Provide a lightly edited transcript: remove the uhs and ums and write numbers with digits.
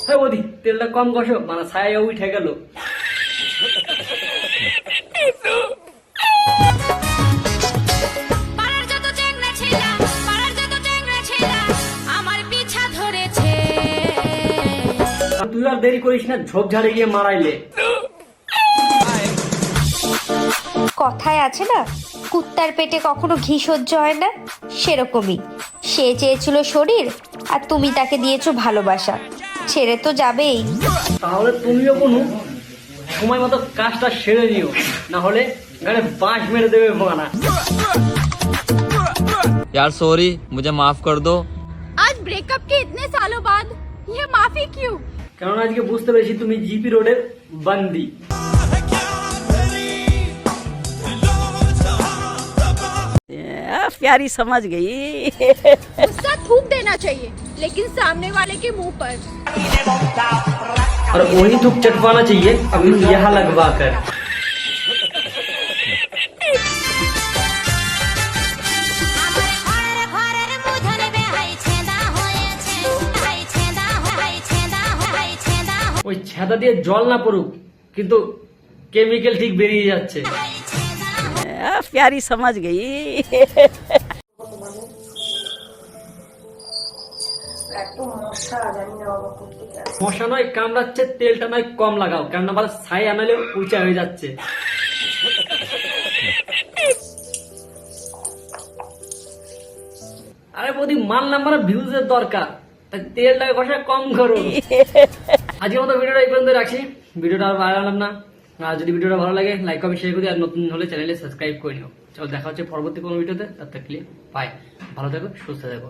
হ্যাঁ বৌদি, তেলটা কম কষো, মানে ছায়া উঠে গেল। তুই আর দেরি করিস না, ঝোপ ঝাড়ে গিয়ে মারাইলে। কথায় আছে না, কুত্তার পেটে কখনো ঘি সহ্য হয় না, সেরকমই। সে চেয়েছিল শরীর, আর তুমি তাকে দিয়েছো ভালোবাসা। ছেড়ে তো যাবেই। তাহলে তুমিও কোনো সময় মতো কাজটা সেরে নিও, না হলে গাড়ি বাঁশ মেরে দেবে ভোগানা। यार सॉरी, मुझे माफ कर दो। आज ब्रेकअप के इतने सालों बाद ये माफी क्यों? কারণ আজকে বুঝতে পেরেছি তুমি জিপি রোডের বান্দি। प्यारी समझ गई। गुस्सा थूक देना चाहिए, लेकिन सामने वाले के मुंह पर। और वही थूक चटवाना चाहिए अभी यहाँ लगवा कर। ওই छेदा দিয়ে জল না পড়ুক, কিন্তু কেমিক্যাল ঠিক বেরিয়ে যাচ্ছে। प्यारी समझ गई। মশা নয় কামড়াচ্ছে, তেলটা নয় কম লাগাও, কেননা আবার ছাই আনালে উঁচা হয়ে যাচ্ছে। আরে বৌদি, মাল নাম্বার ভিউজের দরকার, তাই তেলটাকে কষা কম করো। আজকের মতো ভিডিওটা এই পর্যন্ত রাখছি। ভিডিওটা আর বাড়ালাম না। আর যদি ভিডিওটা ভালো লাগে লাইক কমেন্ট শেয়ার করি, আর নতুন হলে চ্যানেলে সাবস্ক্রাইব করে নিও। চলো দেখা হচ্ছে পরবর্তী কোনো ভিডিওতে। তার থেকে বাই, ভালো থেকো, সুস্থ থেকো।